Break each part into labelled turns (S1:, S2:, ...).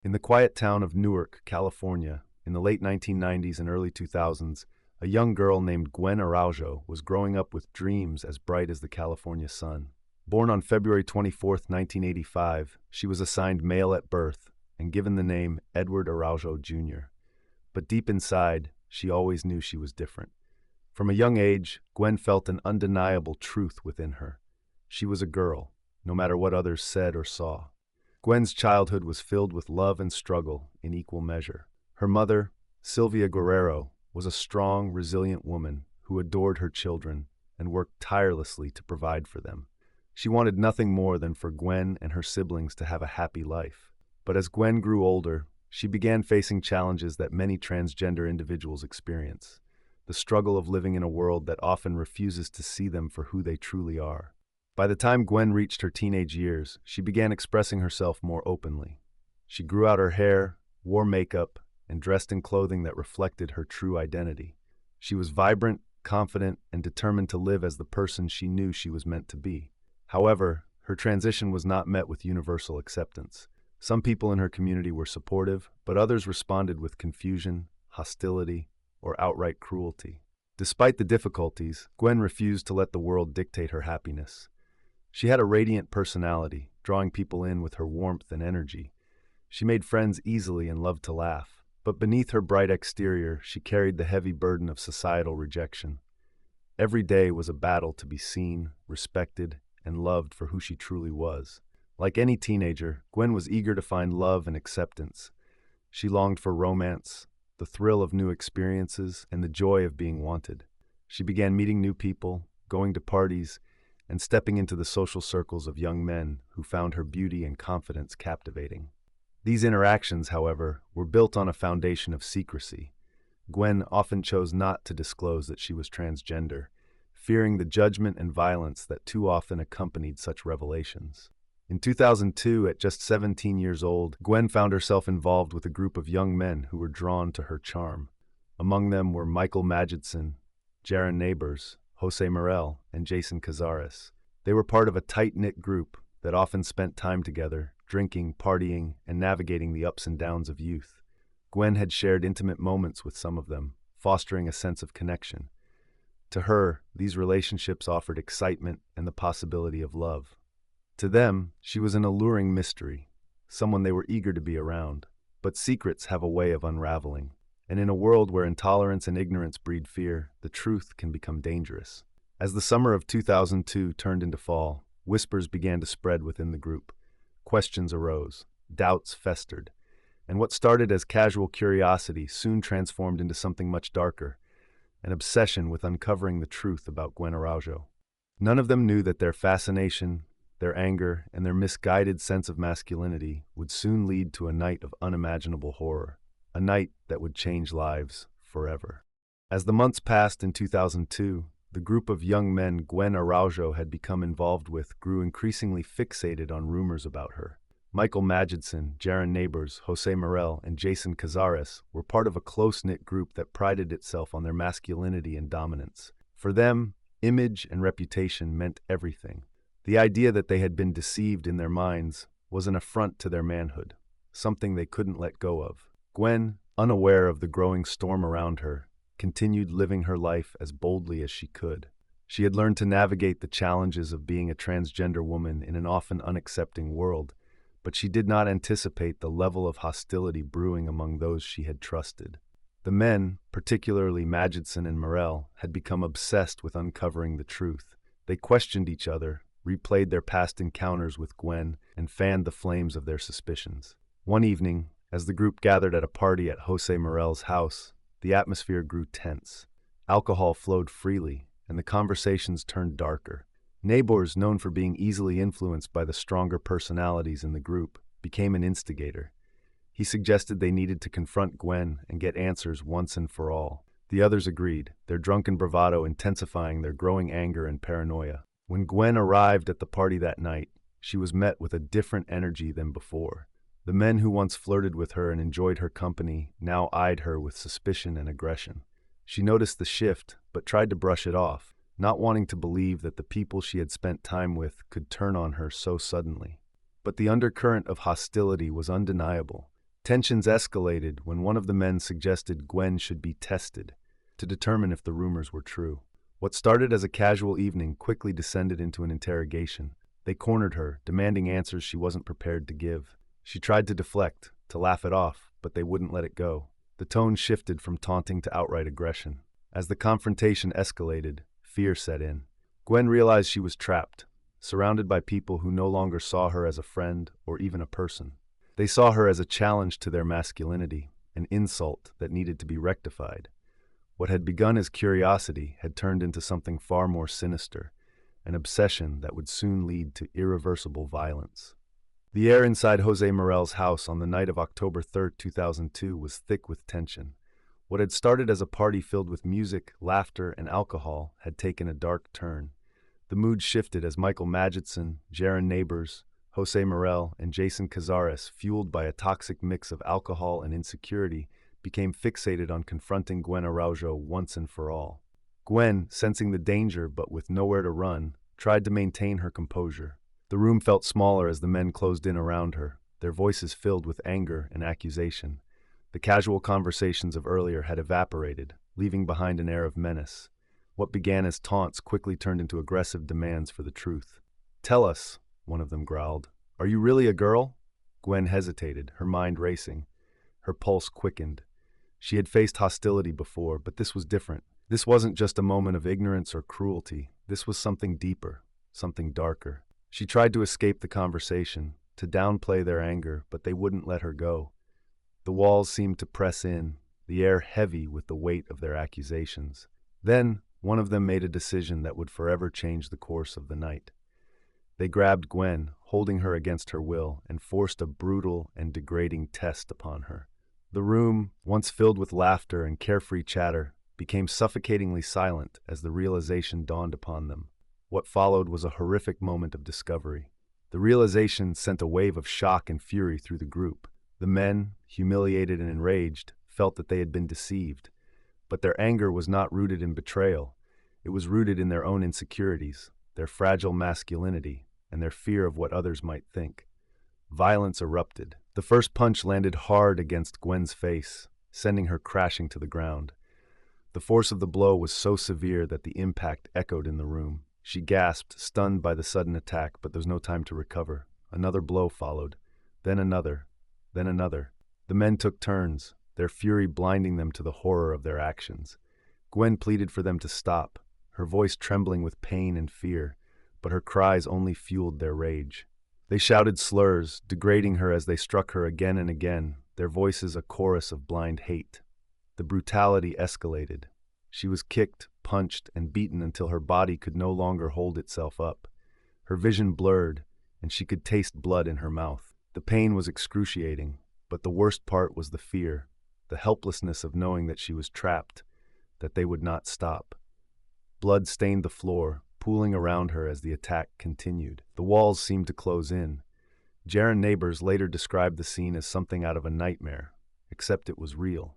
S1: In the quiet town of Newark, California, in the late 1990s and early 2000s, a young girl named Gwen Araujo was growing up with dreams as bright as the California sun. Born on February 24, 1985, she was assigned male at birth and given the name Edward Araujo Jr. But deep inside, she always knew she was different. From a young age, Gwen felt an undeniable truth within her. She was a girl, no matter what others said or saw. Gwen's childhood was filled with love and struggle in equal measure. Her mother, Sylvia Guerrero, was a strong, resilient woman who adored her children and worked tirelessly to provide for them. She wanted nothing more than for Gwen and her siblings to have a happy life. But as Gwen grew older, she began facing challenges that many transgender individuals experience: the struggle of living in a world that often refuses to see them for who they truly are. By the time Gwen reached her teenage years, she began expressing herself more openly. She grew out her hair, wore makeup, and dressed in clothing that reflected her true identity. She was vibrant, confident, and determined to live as the person she knew she was meant to be. However, her transition was not met with universal acceptance. Some people in her community were supportive, but others responded with confusion, hostility, or outright cruelty. Despite the difficulties, Gwen refused to let the world dictate her happiness. She had a radiant personality, drawing people in with her warmth and energy. She made friends easily and loved to laugh, but beneath her bright exterior, she carried the heavy burden of societal rejection. Every day was a battle to be seen, respected, and loved for who she truly was. Like any teenager, Gwen was eager to find love and acceptance. She longed for romance, the thrill of new experiences, and the joy of being wanted. She began meeting new people, going to parties, and stepping into the social circles of young men who found her beauty and confidence captivating. These interactions, however, were built on a foundation of secrecy. Gwen often chose not to disclose that she was transgender, fearing the judgment and violence that too often accompanied such revelations. In 2002, at just 17 years old, Gwen found herself involved with a group of young men who were drawn to her charm. Among them were Michael Magidson, Jaron Neighbors, Jose Morel, and Jason Cazares. They were part of a tight-knit group that often spent time together, drinking, partying, and navigating the ups and downs of youth. Gwen had shared intimate moments with some of them, fostering a sense of connection. To her, these relationships offered excitement and the possibility of love. To them, she was an alluring mystery, someone they were eager to be around. But secrets have a way of unraveling. And in a world where intolerance and ignorance breed fear, the truth can become dangerous. As the summer of 2002 turned into fall, whispers began to spread within the group. Questions arose, doubts festered, and what started as casual curiosity soon transformed into something much darker, an obsession with uncovering the truth about Gwen Araujo. None of them knew that their fascination, their anger, and their misguided sense of masculinity would soon lead to a night of unimaginable horror. A night that would change lives forever. As the months passed in 2002, the group of young men Gwen Araujo had become involved with grew increasingly fixated on rumors about her. Michael Magidson, Jaron Neighbors, Jose Morel, and Jason Cazares were part of a close-knit group that prided itself on their masculinity and dominance. For them, image and reputation meant everything. The idea that they had been deceived in their minds was an affront to their manhood, something they couldn't let go of. Gwen, unaware of the growing storm around her, continued living her life as boldly as she could. She had learned to navigate the challenges of being a transgender woman in an often unaccepting world, but she did not anticipate the level of hostility brewing among those she had trusted. The men, particularly Magidson and Morel, had become obsessed with uncovering the truth. They questioned each other, replayed their past encounters with Gwen, and fanned the flames of their suspicions. One evening, as the group gathered at a party at Jose Morel's house, the atmosphere grew tense. Alcohol flowed freely, and the conversations turned darker. Neighbors, known for being easily influenced by the stronger personalities in the group, became an instigator. He suggested they needed to confront Gwen and get answers once and for all. The others agreed, their drunken bravado intensifying their growing anger and paranoia. When Gwen arrived at the party that night, she was met with a different energy than before. The men who once flirted with her and enjoyed her company now eyed her with suspicion and aggression. She noticed the shift, but tried to brush it off, not wanting to believe that the people she had spent time with could turn on her so suddenly. But the undercurrent of hostility was undeniable. Tensions escalated when one of the men suggested Gwen should be tested to determine if the rumors were true. What started as a casual evening quickly descended into an interrogation. They cornered her, demanding answers she wasn't prepared to give. She tried to deflect, to laugh it off, but they wouldn't let it go. The tone shifted from taunting to outright aggression. As the confrontation escalated, fear set in. Gwen realized she was trapped, surrounded by people who no longer saw her as a friend or even a person. They saw her as a challenge to their masculinity, an insult that needed to be rectified. What had begun as curiosity had turned into something far more sinister, an obsession that would soon lead to irreversible violence. The air inside Jose Morel's house on the night of October 3, 2002 was thick with tension. What had started as a party filled with music, laughter, and alcohol had taken a dark turn. The mood shifted as Michael Madgetson, Jaron Neighbors, Jose Morel, and Jason Cazares, fueled by a toxic mix of alcohol and insecurity, became fixated on confronting Gwen Araujo once and for all. Gwen, sensing the danger but with nowhere to run, tried to maintain her composure. The room felt smaller as the men closed in around her, their voices filled with anger and accusation. The casual conversations of earlier had evaporated, leaving behind an air of menace. What began as taunts quickly turned into aggressive demands for the truth. "Tell us," one of them growled. "Are you really a girl?" Gwen hesitated, her mind racing. Her pulse quickened. She had faced hostility before, but this was different. This wasn't just a moment of ignorance or cruelty. This was something deeper, something darker. She tried to escape the conversation, to downplay their anger, but they wouldn't let her go. The walls seemed to press in, the air heavy with the weight of their accusations. Then, one of them made a decision that would forever change the course of the night. They grabbed Gwen, holding her against her will, and forced a brutal and degrading test upon her. The room, once filled with laughter and carefree chatter, became suffocatingly silent as the realization dawned upon them. What followed was a horrific moment of discovery. The realization sent a wave of shock and fury through the group. The men, humiliated and enraged, felt that they had been deceived. But their anger was not rooted in betrayal. It was rooted in their own insecurities, their fragile masculinity, and their fear of what others might think. Violence erupted. The first punch landed hard against Gwen's face, sending her crashing to the ground. The force of the blow was so severe that the impact echoed in the room. She gasped, stunned by the sudden attack, but there was no time to recover. Another blow followed, then another, then another. The men took turns, their fury blinding them to the horror of their actions. Gwen pleaded for them to stop, her voice trembling with pain and fear, but her cries only fueled their rage. They shouted slurs, degrading her as they struck her again and again, their voices a chorus of blind hate. The brutality escalated. She was kicked, punched, and beaten until her body could no longer hold itself up. Her vision blurred, and she could taste blood in her mouth. The pain was excruciating, but the worst part was the fear, the helplessness of knowing that she was trapped, that they would not stop. Blood stained the floor, pooling around her as the attack continued. The walls seemed to close in. Jaron Neighbors later described the scene as something out of a nightmare, except it was real.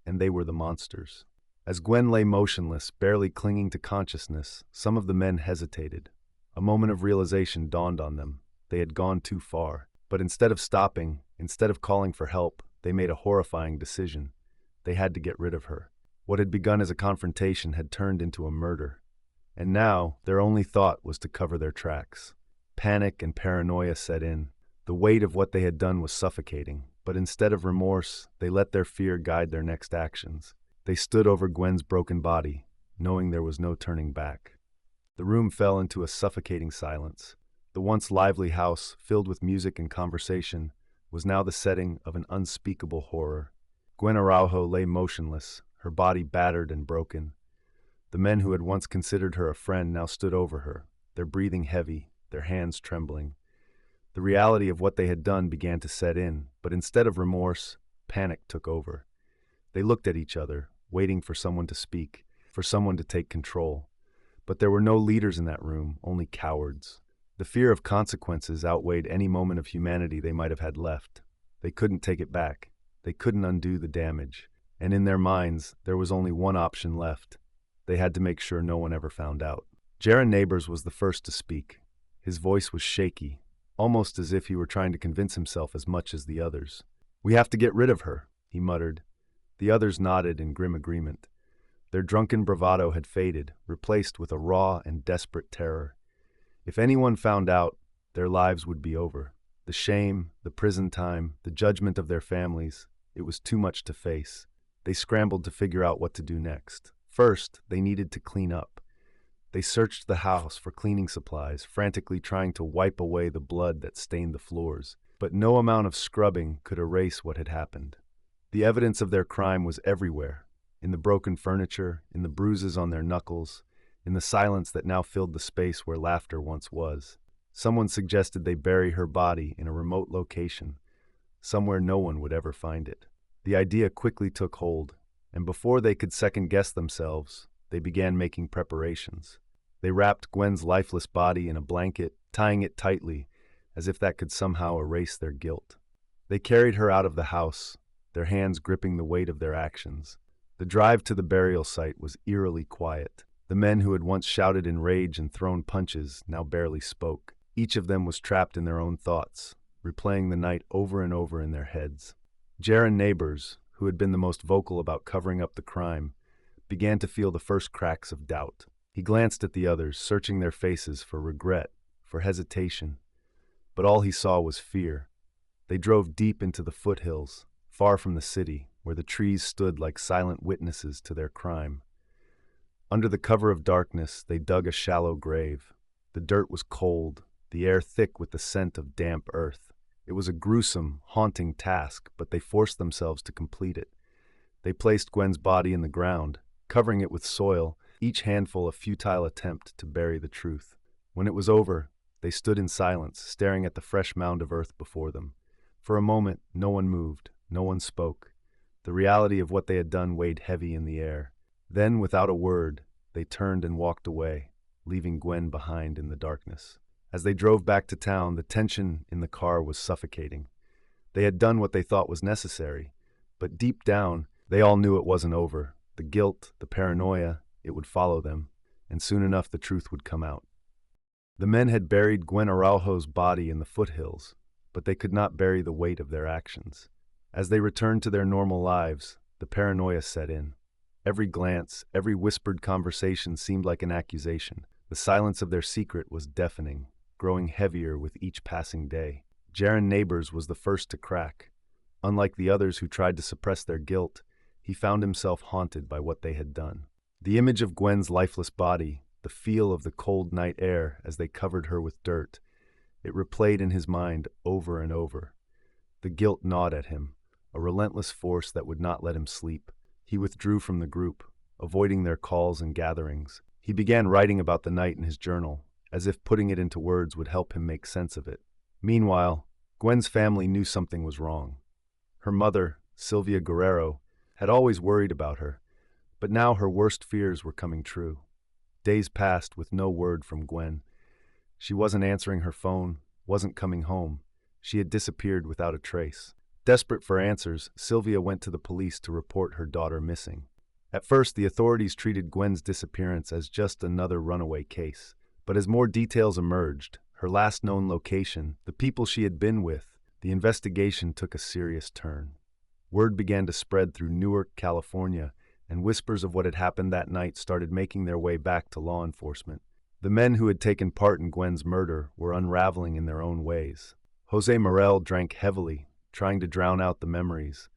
S1: And they were the monsters. As Gwen lay motionless, barely clinging to consciousness, some of the men hesitated. A moment of realization dawned on them. They had gone too far. But instead of stopping, instead of calling for help, they made a horrifying decision. They had to get rid of her. What had begun as a confrontation had turned into a murder. And now, their only thought was to cover their tracks. Panic and paranoia set in. The weight of what they had done was suffocating, but instead of remorse, they let their fear guide their next actions. They stood over Gwen's broken body, knowing there was no turning back. The room fell into a suffocating silence. The once lively house, filled with music and conversation, was now the setting of an unspeakable horror. Gwen Araujo lay motionless, her body battered and broken. The men who had once considered her a friend now stood over her, their breathing heavy, their hands trembling. The reality of what they had done began to set in, but instead of remorse, panic took over. They looked at each other, waiting for someone to speak, for someone to take control. But there were no leaders in that room, only cowards. The fear of consequences outweighed any moment of humanity they might have had left. They couldn't take it back. They couldn't undo the damage. And in their minds, there was only one option left. They had to make sure no one ever found out. Jaron Neighbors was the first to speak. His voice was shaky, almost as if he were trying to convince himself as much as the others. "We have to get rid of her," he muttered. The others nodded in grim agreement. Their drunken bravado had faded, replaced with a raw and desperate terror. If anyone found out, their lives would be over. The shame, the prison time, the judgment of their families, it was too much to face. They scrambled to figure out what to do next. First, they needed to clean up. They searched the house for cleaning supplies, frantically trying to wipe away the blood that stained the floors. But no amount of scrubbing could erase what had happened. The evidence of their crime was everywhere, in the broken furniture, in the bruises on their knuckles, in the silence that now filled the space where laughter once was. Someone suggested they bury her body in a remote location, somewhere no one would ever find it. The idea quickly took hold, and before they could second-guess themselves, they began making preparations. They wrapped Gwen's lifeless body in a blanket, tying it tightly, as if that could somehow erase their guilt. They carried her out of the house, their hands gripping the weight of their actions. The drive to the burial site was eerily quiet. The men who had once shouted in rage and thrown punches now barely spoke. Each of them was trapped in their own thoughts, replaying the night over and over in their heads. Jaron Neighbors, who had been the most vocal about covering up the crime, began to feel the first cracks of doubt. He glanced at the others, searching their faces for regret, for hesitation. But all he saw was fear. They drove deep into the foothills, far from the city, where the trees stood like silent witnesses to their crime. Under the cover of darkness, they dug a shallow grave. The dirt was cold, the air thick with the scent of damp earth. It was a gruesome, haunting task, but they forced themselves to complete it. They placed Gwen's body in the ground, covering it with soil, each handful a futile attempt to bury the truth. When it was over, they stood in silence, staring at the fresh mound of earth before them. For a moment, no one moved, no one spoke. The reality of what they had done weighed heavy in the air. Then, without a word, they turned and walked away, leaving Gwen behind in the darkness. As they drove back to town, the tension in the car was suffocating. They had done what they thought was necessary, but deep down, they all knew it wasn't over. The guilt, the paranoia, it would follow them, and soon enough the truth would come out. The men had buried Gwen Araujo's body in the foothills, but they could not bury the weight of their actions. As they returned to their normal lives, the paranoia set in. Every glance, every whispered conversation seemed like an accusation. The silence of their secret was deafening, growing heavier with each passing day. Jaron Neighbors was the first to crack. Unlike the others who tried to suppress their guilt, he found himself haunted by what they had done. The image of Gwen's lifeless body, the feel of the cold night air as they covered her with dirt, it replayed in his mind over and over. The guilt gnawed at him, a relentless force that would not let him sleep. He withdrew from the group, avoiding their calls and gatherings. He began writing about the night in his journal, as if putting it into words would help him make sense of it. Meanwhile, Gwen's family knew something was wrong. Her mother, Sylvia Guerrero, had always worried about her, but now her worst fears were coming true. Days passed with no word from Gwen. She wasn't answering her phone, wasn't coming home. She had disappeared without a trace. Desperate for answers, Sylvia went to the police to report her daughter missing. At first, the authorities treated Gwen's disappearance as just another runaway case. But as more details emerged, her last known location, the people she had been with, the investigation took a serious turn. Word began to spread through Newark, California, and whispers of what had happened that night started making their way back to law enforcement. The men who had taken part in Gwen's murder were unraveling in their own ways. Jose Morel drank heavily, trying to drown out the memories.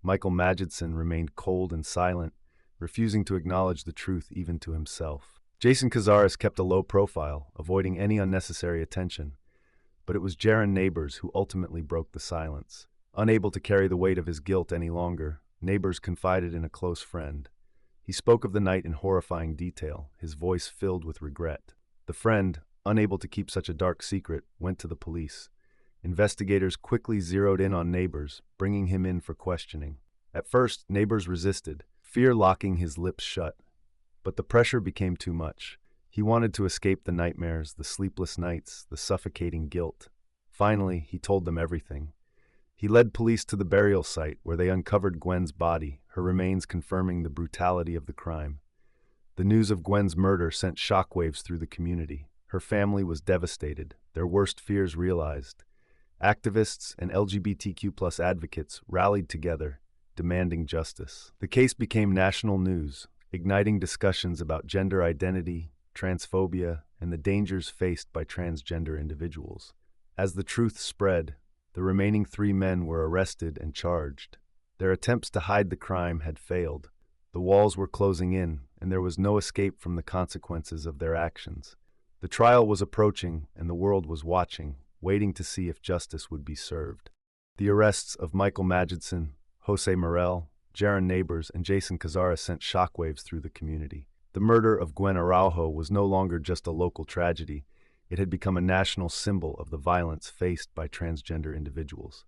S1: Michael Magidson remained cold and silent, refusing to acknowledge the truth even to himself. Jason Cazares kept a low profile, avoiding any unnecessary attention. But it was Jaron Neighbors who ultimately broke the silence. Unable to carry the weight of his guilt any longer, Neighbors confided in a close friend. He spoke of the night in horrifying detail, his voice filled with regret. The friend, unable to keep such a dark secret, went to the police. Investigators quickly zeroed in on Neighbors, bringing him in for questioning. At first, Neighbors resisted, fear locking his lips shut. But the pressure became too much. He wanted to escape the nightmares, the sleepless nights, the suffocating guilt. Finally, he told them everything. He led police to the burial site where they uncovered Gwen's body, her remains confirming the brutality of the crime. The news of Gwen's murder sent shockwaves through the community. Her family was devastated, their worst fears realized. activists and LGBTQ advocates rallied together, demanding justice. The case became national news, igniting discussions about gender identity, transphobia, and the dangers faced by transgender individuals. As the truth spread, the remaining 3 men were arrested and charged. Their attempts to hide the crime had failed. The walls were closing in, and there was no escape from the consequences of their actions. The trial was approaching, and the world was watching, waiting to see if justice would be served. The arrests of Michael Magidson, Jose Morel, Jaron Neighbors, and Jason Cazares sent shockwaves through the community. The murder of Gwen Araujo was no longer just a local tragedy. It had become a national symbol of the violence faced by transgender individuals.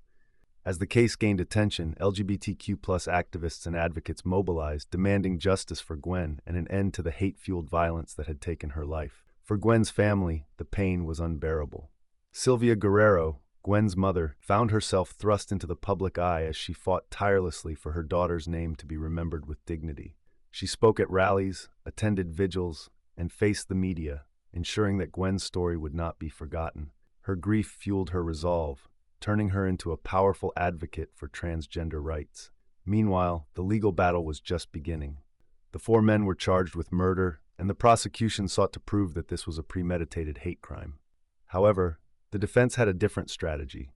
S1: As the case gained attention, LGBTQ activists and advocates mobilized, demanding justice for Gwen and an end to the hate-fueled violence that had taken her life. For Gwen's family, the pain was unbearable. Sylvia Guerrero, Gwen's mother, found herself thrust into the public eye as she fought tirelessly for her daughter's name to be remembered with dignity. She spoke at rallies, attended vigils, and faced the media, ensuring that Gwen's story would not be forgotten. Her grief fueled her resolve, turning her into a powerful advocate for transgender rights. Meanwhile, the legal battle was just beginning. The 4 men were charged with murder, and the prosecution sought to prove that this was a premeditated hate crime. However, the defense had a different strategy,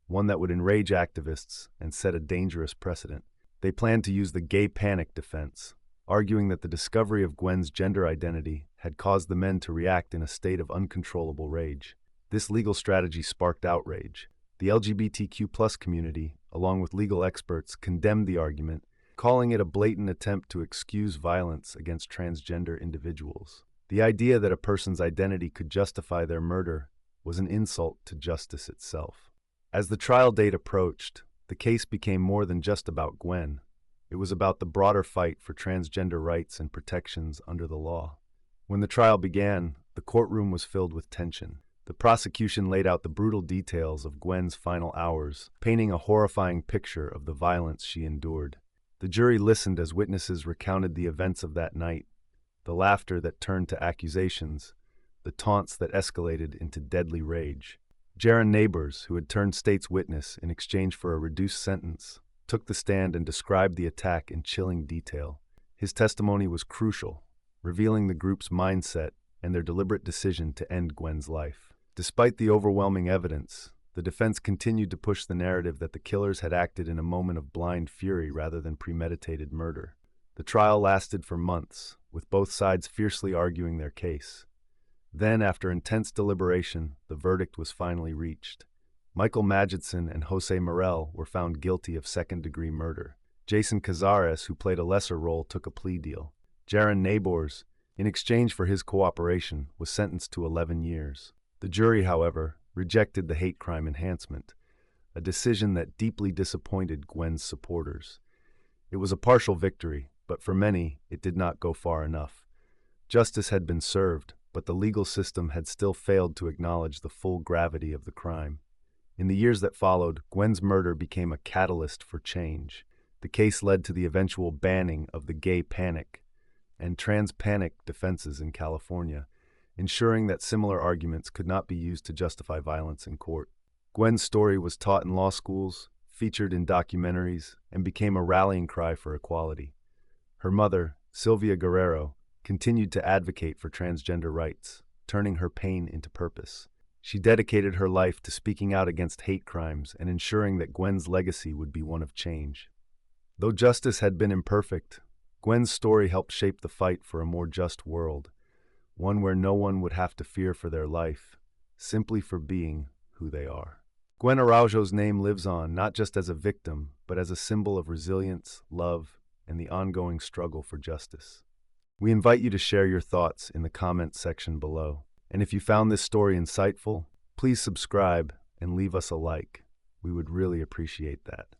S1: one that would enrage activists and set a dangerous precedent. They planned to use the gay panic defense, arguing that the discovery of Gwen's gender identity had caused the men to react in a state of uncontrollable rage. This legal strategy sparked outrage. The LGBTQ community, along with legal experts, condemned the argument, calling it a blatant attempt to excuse violence against transgender individuals. The idea that a person's identity could justify their murder was an insult to justice itself. As the trial date approached, the case became more than just about Gwen. It was about the broader fight for transgender rights and protections under the law. When the trial began, the courtroom was filled with tension. The prosecution laid out the brutal details of Gwen's final hours, painting a horrifying picture of the violence she endured. The jury listened as witnesses recounted the events of that night, the laughter that turned to accusations, the taunts that escalated into deadly rage. Jaron Neighbors, who had turned state's witness in exchange for a reduced sentence, took the stand and described the attack in chilling detail. His testimony was crucial, revealing the group's mindset and their deliberate decision to end Gwen's life. Despite the overwhelming evidence, the defense continued to push the narrative that the killers had acted in a moment of blind fury rather than premeditated murder. The trial lasted for months, with both sides fiercely arguing their case. Then, after intense deliberation, the verdict was finally reached. Michael Magidson and Jose Morel were found guilty of second-degree murder. Jason Cazares, who played a lesser role, took a plea deal. Jaron Neighbors, in exchange for his cooperation, was sentenced to 11 years. The jury, however, rejected the hate crime enhancement, a decision that deeply disappointed Gwen's supporters. It was a partial victory, but for many, it did not go far enough. Justice had been served, but the legal system had still failed to acknowledge the full gravity of the crime. In the years that followed, Gwen's murder became a catalyst for change. The case led to the eventual banning of the gay panic and trans panic defenses in California, ensuring that similar arguments could not be used to justify violence in court. Gwen's story was taught in law schools, featured in documentaries, and became a rallying cry for equality. Her mother, Sylvia Guerrero, continued to advocate for transgender rights, turning her pain into purpose. She dedicated her life to speaking out against hate crimes and ensuring that Gwen's legacy would be one of change. Though justice had been imperfect, Gwen's story helped shape the fight for a more just world, one where no one would have to fear for their life, simply for being who they are. Gwen Araujo's name lives on not just as a victim, but as a symbol of resilience, love, and the ongoing struggle for justice. We invite you to share your thoughts in the comments section below. And if you found this story insightful, please subscribe and leave us a like. We would really appreciate that.